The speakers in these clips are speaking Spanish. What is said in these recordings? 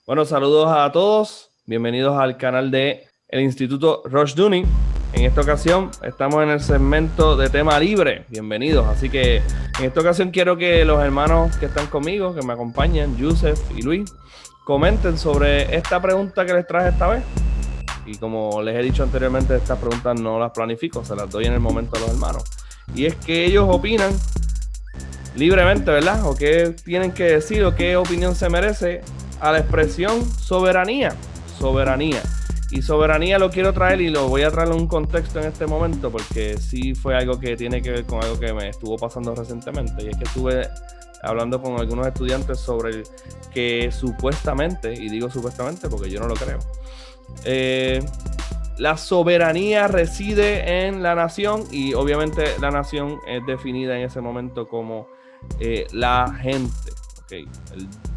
Bueno, saludos a todos. Bienvenidos al canal de el Instituto Rushdoony. En esta ocasión estamos en el segmento de tema libre. Bienvenidos. Así que en esta ocasión quiero que los hermanos que están conmigo, que me acompañan, Yusef y Luis, comenten sobre esta pregunta que les traje esta vez. Y como les he dicho anteriormente, estas preguntas no las planifico, se las doy en el momento a los hermanos. Y es que ellos opinan libremente, ¿verdad? O qué tienen que decir o qué opinión se merece a la expresión soberanía. Soberanía. Y soberanía lo quiero traer y lo voy a traer en un contexto en este momento porque sí fue algo que tiene que ver con algo que me estuvo pasando recientemente. Y es que estuve hablando con algunos estudiantes sobre que supuestamente, y digo supuestamente porque yo no lo creo, la soberanía reside en la nación y obviamente la nación es definida en ese momento como la gente, okay,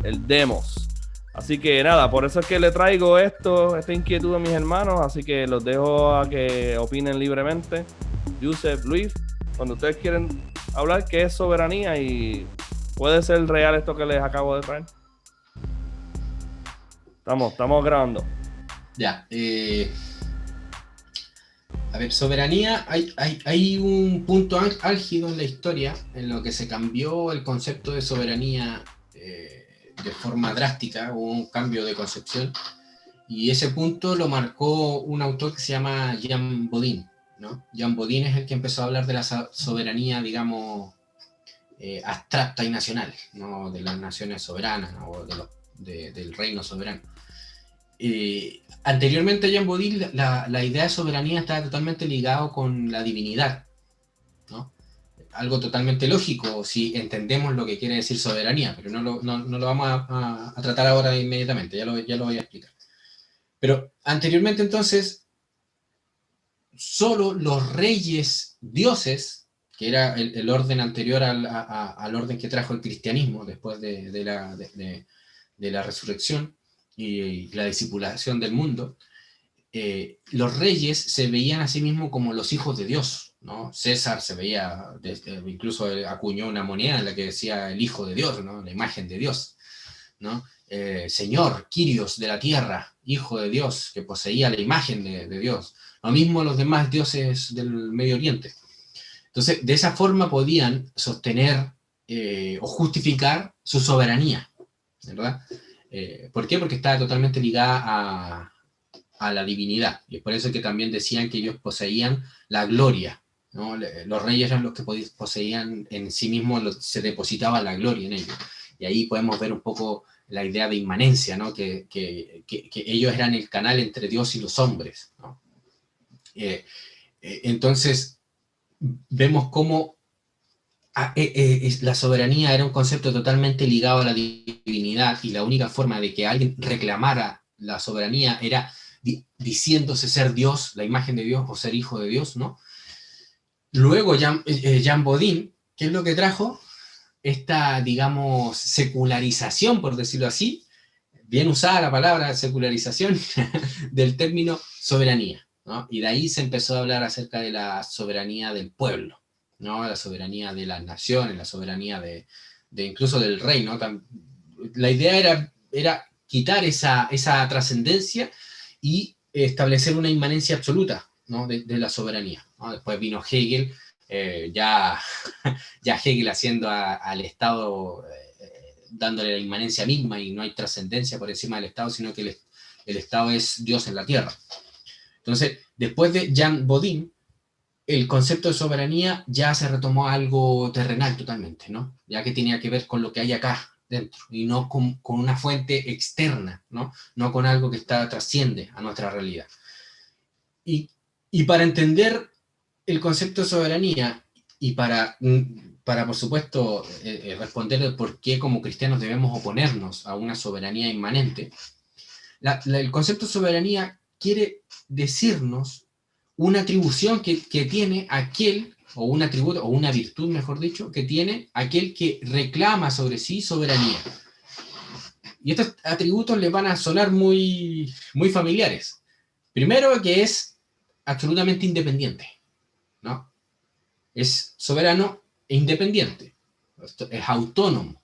el demos. Así que nada, por eso es que le traigo esta inquietud a mis hermanos, así que los dejo a que opinen libremente. Yusef, Luis, cuando ustedes quieren hablar, ¿qué es soberanía? Y puede ser real esto que les acabo de traer. Estamos grabando. Ya, a ver, soberanía, hay un punto álgido en la historia en lo que se cambió el concepto de soberanía de forma drástica, hubo un cambio de concepción, y ese punto lo marcó un autor que se llama Jean Bodin, ¿no? Jean Bodin es el que empezó a hablar de la soberanía, digamos, abstracta y nacional, ¿no? De las naciones soberanas, ¿no? O del reino soberano. Anteriormente Jean Bodin la idea de soberanía estaba totalmente ligado con la divinidad, ¿no? Algo totalmente lógico si entendemos lo que quiere decir soberanía, pero no lo vamos a tratar ahora inmediatamente, ya lo voy a explicar. Pero anteriormente entonces, solo los reyes dioses, que era el orden anterior al orden que trajo el cristianismo después de la resurrección y la discipulación del mundo, los reyes se veían a sí mismos como los hijos de Dios, ¿no? César se veía, incluso acuñó una moneda en la que decía el hijo de Dios, ¿no? La imagen de Dios, ¿no? Señor, Kyrios de la tierra, hijo de Dios, que poseía la imagen de Dios. Lo mismo los demás dioses del Medio Oriente. Entonces, de esa forma podían sostener o justificar su soberanía, ¿verdad? ¿Por qué? Porque estaba totalmente ligada a la divinidad. Y es por eso que también decían que ellos poseían la gloria, ¿no? Los reyes eran los que poseían en sí mismos, se depositaba la gloria en ellos. Y ahí podemos ver un poco la idea de inmanencia, ¿no? Que ellos eran el canal entre Dios y los hombres, ¿no? Entonces, vemos cómo la soberanía era un concepto totalmente ligado a la divinidad y la única forma de que alguien reclamara la soberanía era diciéndose ser Dios, la imagen de Dios o ser hijo de Dios, ¿no? Luego Jean Bodin, ¿qué es lo que trajo? Esta, digamos, secularización, por decirlo así, bien usada la palabra secularización, del término soberanía, ¿no? Y de ahí se empezó a hablar acerca de la soberanía del pueblo, ¿no? La soberanía de las naciones, la soberanía de incluso del rey, ¿no? La idea era quitar esa trascendencia y establecer una inmanencia absoluta, ¿no? de la soberanía, ¿no? Después vino Hegel, ya Hegel haciendo al Estado, dándole la inmanencia misma y no hay trascendencia por encima del Estado, sino que el Estado es Dios en la tierra. Entonces, después de Jean Bodin, el concepto de soberanía ya se retomó a algo terrenal totalmente, ¿no? Ya que tenía que ver con lo que hay acá dentro y no con una fuente externa, ¿no? No con algo que trasciende a nuestra realidad. Y para entender el concepto de soberanía y para por supuesto, responder el por qué como cristianos debemos oponernos a una soberanía inmanente, el concepto de soberanía quiere decirnos una atribución que tiene aquel, o un atributo, o una virtud, mejor dicho, que tiene aquel que reclama sobre sí soberanía. Y estos atributos les van a sonar muy, muy familiares. Primero, que es absolutamente independiente, ¿no? Es soberano e independiente, es autónomo.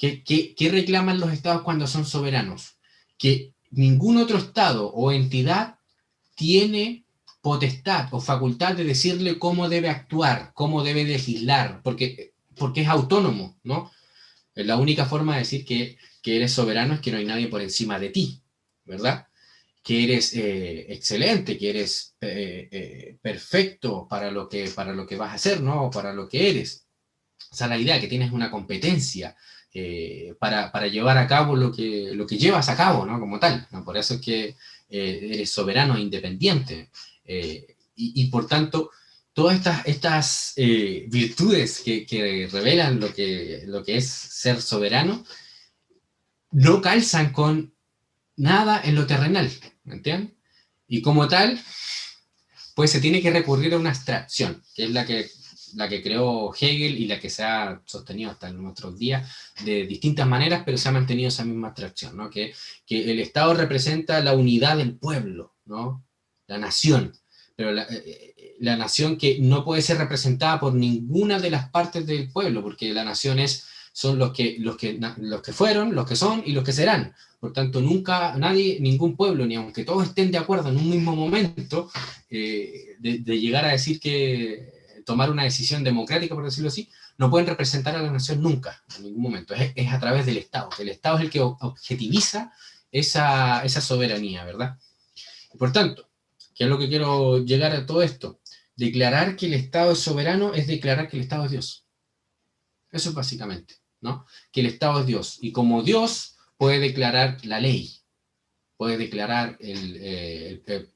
¿Qué reclaman los estados cuando son soberanos? Que ningún otro estado o entidad tiene potestad o facultad de decirle cómo debe actuar, cómo debe legislar, porque es autónomo, ¿no? La única forma de decir que eres soberano es que no hay nadie por encima de ti, ¿verdad? Que eres excelente, que eres perfecto para lo que vas a hacer, ¿no? Para lo que eres. Esa es la idea, que tienes una competencia para llevar a cabo lo que llevas a cabo, ¿no? Como tal, ¿no? Por eso es que eres soberano e independiente. Y por tanto, todas estas virtudes que revelan lo que es ser soberano, no calzan con nada en lo terrenal, ¿me entiendes? Y como tal, pues se tiene que recurrir a una abstracción, que es la que creó Hegel y la que se ha sostenido hasta en nuestros días de distintas maneras, pero se ha mantenido esa misma abstracción, ¿no? Que el Estado representa la unidad del pueblo, ¿no? La nación, pero la nación que no puede ser representada por ninguna de las partes del pueblo, porque la nación son los que fueron, los que son y los que serán. Por tanto, nunca nadie, ningún pueblo, ni aunque todos estén de acuerdo en un mismo momento, de llegar a decir que tomar una decisión democrática, por decirlo así, no pueden representar a la nación nunca, en ningún momento. Es a través del Estado, que el Estado es el que objetiviza esa soberanía, ¿verdad? Por tanto, ¿qué es lo que quiero llegar a todo esto? Declarar que el Estado es soberano es declarar que el Estado es Dios. Eso es básicamente, ¿no? Que el Estado es Dios. Y como Dios puede declarar la ley, puede declarar,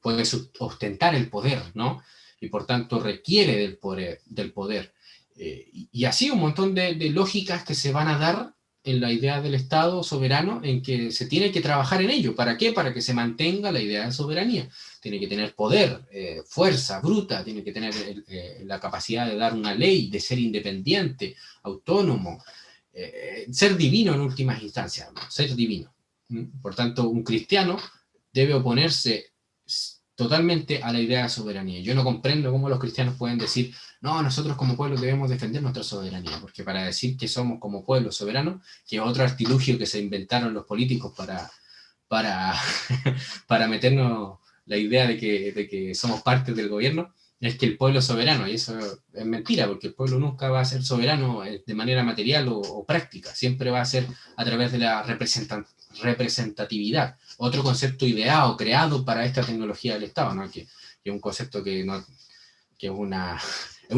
puede ostentar el poder, ¿no? Y por tanto requiere del poder. Y así un montón de lógicas que se van a dar en la idea del Estado soberano, en que se tiene que trabajar en ello. ¿Para qué? Para que se mantenga la idea de soberanía. Tiene que tener poder, fuerza bruta, tiene que tener la capacidad de dar una ley, de ser independiente, autónomo, ser divino en últimas instancias, ¿no? Ser divino. Por tanto, un cristiano debe oponerse totalmente a la idea de soberanía. Yo no comprendo cómo los cristianos pueden decir, no, nosotros como pueblo debemos defender nuestra soberanía, porque para decir que somos como pueblo soberano, que es otro artilugio que se inventaron los políticos para, para meternos la idea de que somos parte del gobierno, es que el pueblo es soberano, y eso es mentira, porque el pueblo nunca va a ser soberano de manera material o práctica, siempre va a ser a través de la representatividad, otro concepto ideado, creado para esta tecnología del Estado, ¿no? Que es un concepto que es un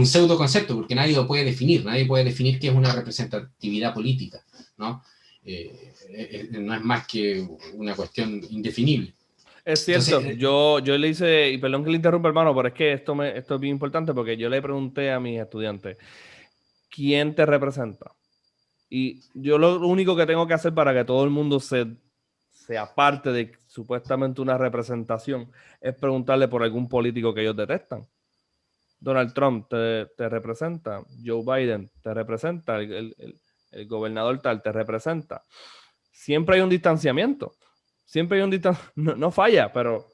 pseudo concepto, porque nadie lo puede definir, nadie puede definir qué es una representatividad política, ¿no? No es más que una cuestión indefinible. Es cierto, Entonces, yo le hice, y perdón que le interrumpa, hermano, pero es que esto es bien importante porque yo le pregunté a mis estudiantes, ¿quién te representa? Y yo lo único que tengo que hacer para que todo el mundo sea parte de supuestamente una representación es preguntarle por algún político que ellos detestan. Donald Trump te representa, Joe Biden te representa, el gobernador tal te representa. Siempre hay un distanciamiento. Siempre hay un distanciamiento. No falla, pero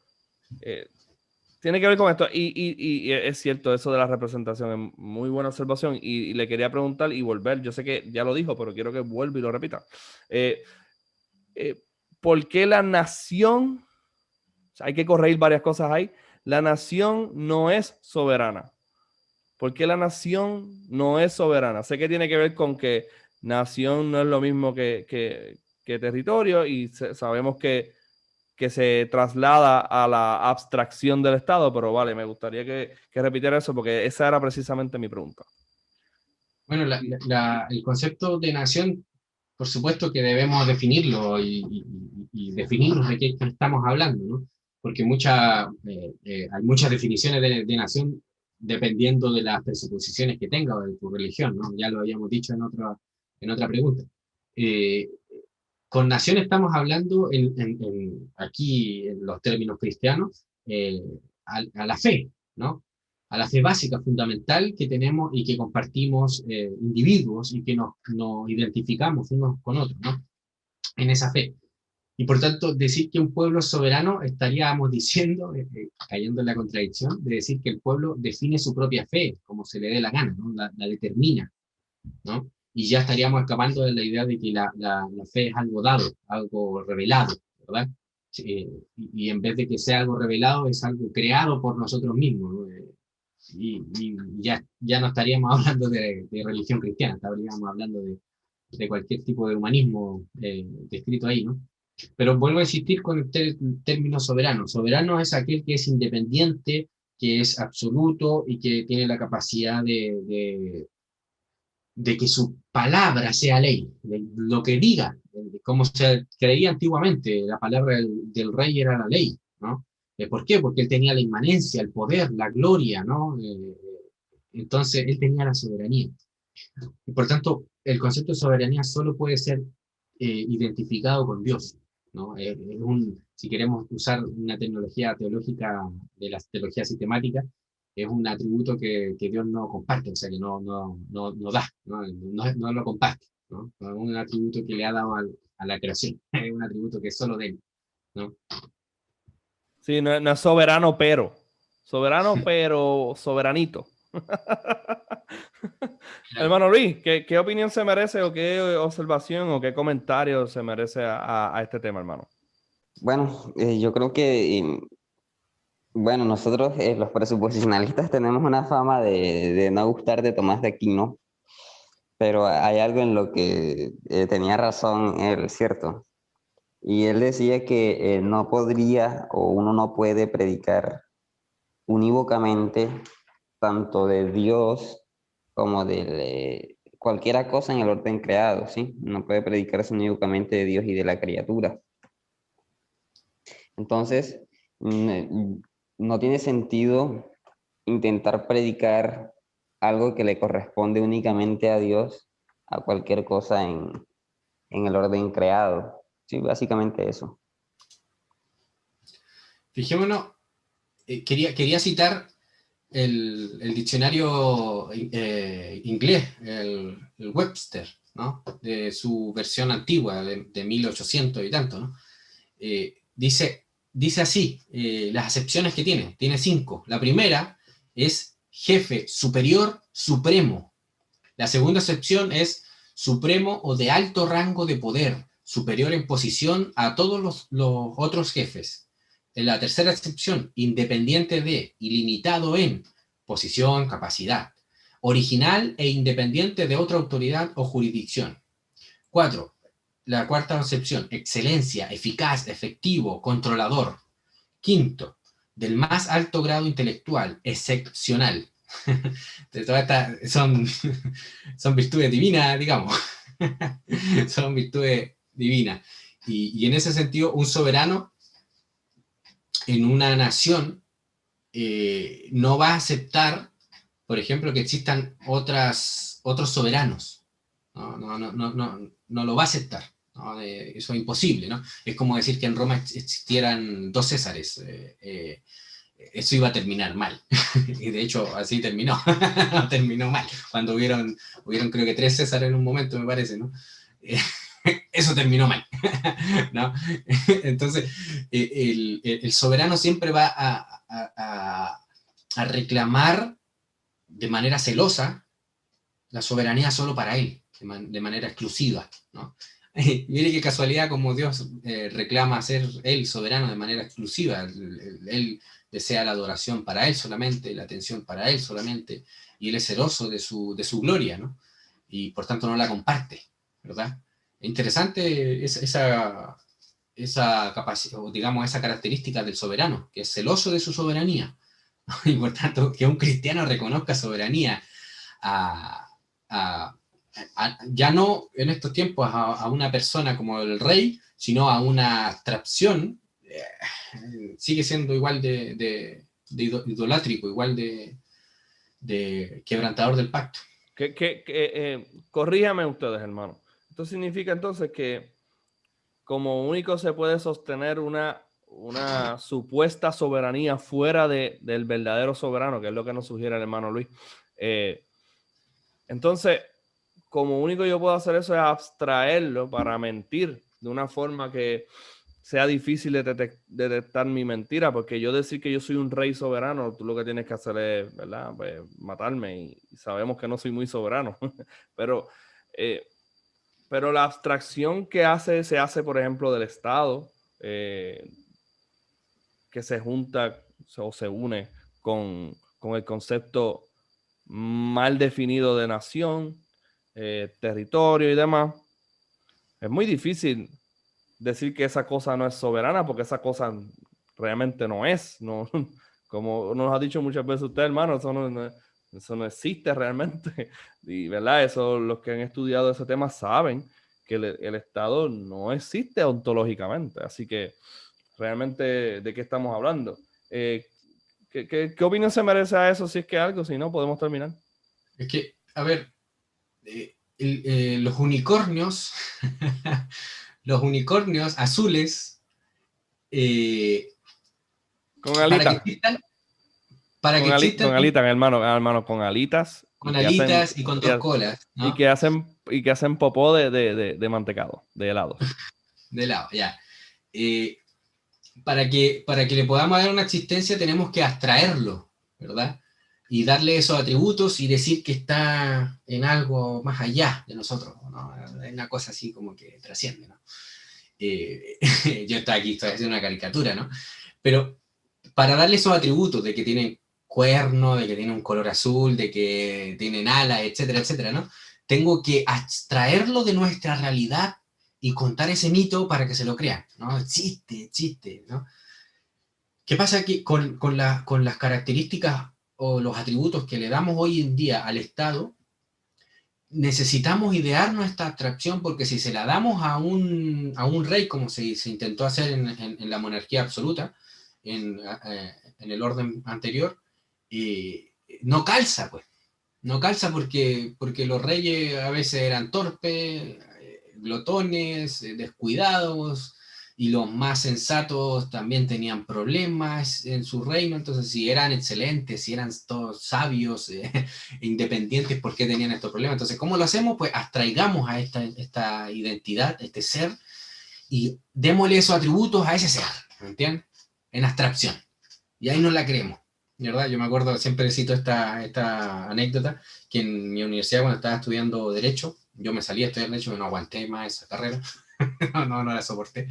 tiene que ver con esto. Y es cierto, eso de la representación es muy buena observación. Y le quería preguntar y volver. Yo sé que ya lo dijo, pero quiero que vuelva y lo repita. ¿Por qué la nación? O sea, hay que corregir varias cosas ahí. La nación no es soberana. ¿Por qué la nación no es soberana? Sé que tiene que ver con que nación no es lo mismo que territorio y sabemos que se traslada a la abstracción del Estado, pero vale, me gustaría que repitiera eso porque esa era precisamente mi pregunta. bueno, el concepto de nación, por supuesto que debemos definirlo y definirnos de qué estamos hablando, ¿no? Porque hay muchas definiciones de nación dependiendo de las presuposiciones que tenga o de tu religión, ¿no? Ya lo habíamos dicho en otra pregunta. Eh, con nación estamos hablando aquí en los términos cristianos a la fe, ¿no? A la fe básica, fundamental que tenemos y que compartimos individuos y que nos identificamos unos con otros, ¿no? En esa fe. Y por tanto, decir que un pueblo es soberano, estaríamos diciendo, cayendo en la contradicción, de decir que el pueblo define su propia fe, como se le dé la gana, ¿no? La determina, ¿no? y ya estaríamos escapando de la idea de que la fe es algo dado, algo revelado, ¿verdad? Y en vez de que sea algo revelado, es algo creado por nosotros mismos, ¿no? Y ya no estaríamos hablando de religión cristiana, estaríamos hablando de cualquier tipo de humanismo descrito ahí, ¿no? Pero vuelvo a insistir con el término soberano. Soberano es aquel que es independiente, que es absoluto y que tiene la capacidad de que su palabra sea ley, de lo que diga, como se creía antiguamente, la palabra del rey era la ley, ¿no? ¿Por qué? Porque él tenía la inmanencia, el poder, la gloria, ¿no? Entonces él tenía la soberanía. Y por tanto, el concepto de soberanía solo puede ser identificado con Dios, ¿no? Si queremos usar una tecnología teológica de la teología sistemática, es un atributo que Dios no comparte, o sea, que no da, no lo comparte, ¿no? No es un atributo que le ha dado a la creación, es un atributo que es solo de él, ¿no? Sí, no es soberano, pero soberanito. Claro. Hermano Luis, ¿qué opinión se merece o qué observación o qué comentario se merece a este tema, hermano? Bueno, yo creo que, bueno, nosotros los presuposicionalistas tenemos una fama de no gustar de Tomás de Aquino, pero hay algo en lo que tenía razón él, ¿cierto? Y él decía que no podría o uno no puede predicar unívocamente tanto de Dios como de cualquier cosa en el orden creado, ¿sí? No puede predicarse unívocamente de Dios y de la criatura. Entonces, no tiene sentido intentar predicar algo que le corresponde únicamente a Dios, a cualquier cosa en el orden creado. Sí, básicamente eso. Fijémonos, quería citar el diccionario inglés, el Webster, ¿no? De su versión antigua, de 1800 y tanto, ¿no? Dice así, las acepciones que tiene 5. La primera es jefe, superior, supremo. La segunda acepción es supremo o de alto rango de poder, superior en posición a todos los otros jefes. En la tercera acepción, independiente de, ilimitado en posición, capacidad. Original e independiente de otra autoridad o jurisdicción. 4. La cuarta acepción, excelencia, eficaz, efectivo, controlador. Quinto, del más alto grado intelectual, excepcional. De todas estas son virtudes divinas, digamos. Son virtudes divinas. Y en ese sentido, un soberano en una nación no va a aceptar, por ejemplo, que existan otros soberanos. No lo va a aceptar. ¿No? Eso es imposible, ¿no? Es como decir que en Roma existieran dos Césares. Eso iba a terminar mal. Y de hecho, así terminó. Terminó mal. Cuando hubieron creo que 3 Césares en un momento, me parece, ¿no? Eso terminó mal. ¿No? Entonces, el soberano siempre va a reclamar de manera celosa la soberanía solo para él, de manera exclusiva, ¿no? Y mire qué casualidad como Dios reclama ser él soberano de manera exclusiva. Él desea la adoración para él solamente, la atención para él solamente, y él es celoso de su gloria, ¿no? Y por tanto no la comparte, ¿verdad? Es interesante esa capacidad, o digamos, esa característica del soberano, que es celoso de su soberanía, y por tanto que un cristiano reconozca soberanía a ya no en estos tiempos a una persona como el rey, sino a una abstracción, sigue siendo igual de idolátrico, igual de quebrantador del pacto. Corríjame ustedes, hermano. Esto significa entonces que como único se puede sostener una supuesta soberanía fuera del verdadero soberano, que es lo que nos sugiere el hermano Luis. Entonces, como único yo puedo hacer eso es abstraerlo para mentir de una forma que sea difícil de detectar mi mentira, porque yo decir que yo soy un rey soberano, tú lo que tienes que hacer es, ¿verdad? Pues matarme y sabemos que no soy muy soberano, pero Pero la abstracción que se hace, por ejemplo, del Estado, que se junta o se une con el concepto mal definido de nación, territorio y demás, es muy difícil decir que esa cosa no es soberana, porque esa cosa realmente no es. No, como nos ha dicho muchas veces usted, hermano, eso no existe realmente. Y, ¿verdad? Eso, los que han estudiado ese tema saben que el Estado no existe ontológicamente. Así que, realmente, ¿de qué estamos hablando? ¿Qué opinión se merece a eso? Si es que algo, si no, podemos terminar. Es que, a ver, los unicornios, los unicornios azules, Con para que alitas. existan, para que existan, Con alitas, hermano, con alitas. con alitas y con dos colas, y ¿no? que hacen popó de mantecado, de helado. De lado, ya. Para que le podamos dar una existencia tenemos que abstraerlo, ¿verdad? Y darle esos atributos y decir que está en algo más allá de nosotros, ¿no? Es una cosa así como que trasciende, ¿no? Yo estoy haciendo una caricatura, ¿no? Pero para darle esos atributos de que tienen cuerno, de que tienen un color azul, de que tienen alas, etcétera, etcétera, ¿no? Tengo que abstraerlo de nuestra realidad y contar ese mito para que se lo crean, ¿no? Existe, ¿no? ¿Qué pasa aquí con las características o los atributos que le damos hoy en día al Estado? Necesitamos idearnos esta abstracción porque si se la damos a un rey, como se intentó hacer en la monarquía absoluta, en el orden anterior, no calza, pues. No calza porque los reyes a veces eran torpes, glotones, descuidados, y los más sensatos también tenían problemas en su reino. Entonces, si eran excelentes, si eran todos sabios, independientes, ¿por qué tenían estos problemas? Entonces, ¿cómo lo hacemos? Pues abstraigamos a esta identidad, este ser, y démosle esos atributos a ese ser, ¿me entiendes? En abstracción. Y ahí nos la creemos, ¿verdad? Yo me acuerdo, siempre cito esta anécdota, que en mi universidad cuando estaba estudiando Derecho, yo me salí a estudiar Derecho, pero no aguanté más esa carrera, no la soporté.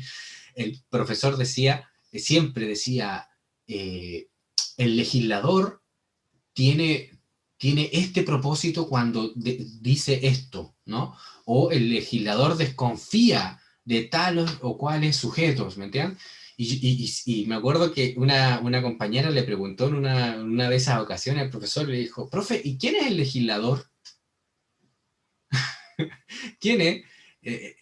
El profesor siempre decía, el legislador tiene este propósito cuando dice esto, ¿no? O el legislador desconfía de tales o cuales sujetos, ¿me entiendes? Y me acuerdo que una compañera le preguntó en una de esas ocasiones al profesor, le dijo, profe, ¿y quién es el legislador? ¿Quién es?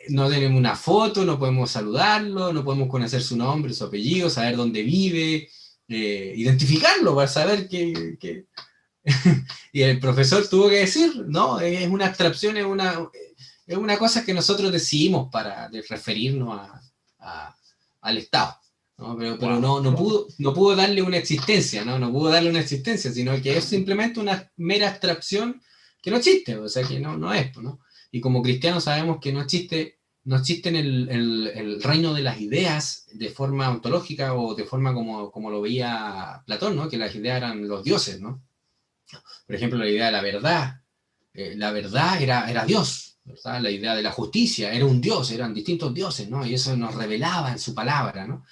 No tenemos una foto, no podemos saludarlo, no podemos conocer su nombre, su apellido, saber dónde vive, identificarlo para saber que... Y el profesor tuvo que decir, no, es una abstracción, es una cosa que nosotros decidimos para referirnos al Estado, ¿no? Pero no pudo darle una existencia, ¿no? No pudo darle una existencia, sino que es simplemente una mera abstracción que no existe, o sea, que no es, ¿no? Y como cristianos sabemos que no existe en el reino de las ideas de forma ontológica o de forma como lo veía Platón, ¿no? Que las ideas eran los dioses, ¿no? Por ejemplo, la idea de la verdad era Dios, ¿verdad? La idea de la justicia era un Dios, eran distintos dioses, ¿no? Y eso nos revelaba en su palabra, ¿no?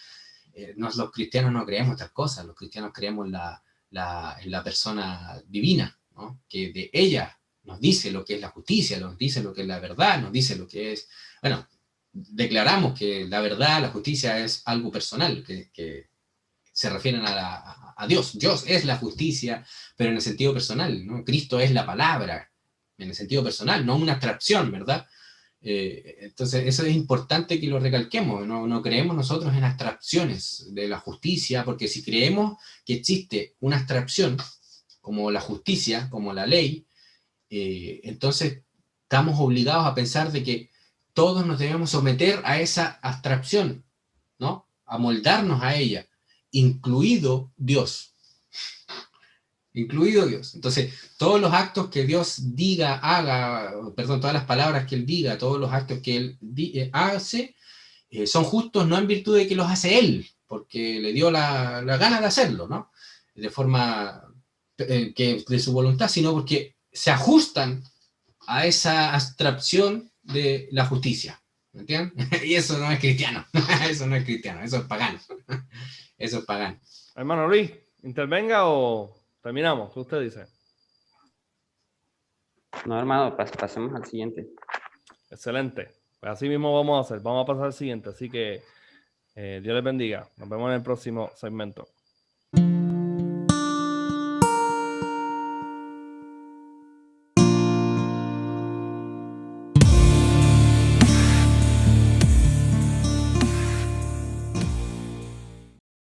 Los cristianos no creemos estas cosas, los cristianos creemos en la persona divina, ¿no? Que de ella nos dice lo que es la justicia, nos dice lo que es la verdad, nos dice lo que es... Bueno, declaramos que la verdad, la justicia es algo personal, que se refieren a Dios. Dios es la justicia, pero en el sentido personal, ¿no? Cristo es la palabra, en el sentido personal, no una abstracción, ¿verdad? Entonces, eso es importante que lo recalquemos, no creemos nosotros en abstracciones de la justicia, porque si creemos que existe una abstracción, como la justicia, como la ley, entonces estamos obligados a pensar de que todos nos debemos someter a esa abstracción, ¿no? A moldarnos a ella, incluido Dios. Incluido Dios. Entonces, todos los actos que Dios diga, haga, perdón, todas las palabras que Él diga, todos los actos que Él hace, son justos no en virtud de que los hace Él, porque le dio la gana de hacerlo, ¿no? De forma que de su voluntad, sino porque se ajustan a esa abstracción de la justicia. ¿Me entienden? Y eso no es cristiano. Eso no es cristiano, eso es pagano. Eso es pagano. Hermano Luis, ¿intervenga o terminamos? ¿Qué usted dice? No, hermano, pasemos al siguiente. Excelente. Pues así mismo vamos a hacer. Vamos a pasar al siguiente. Así que Dios les bendiga. Nos vemos en el próximo segmento.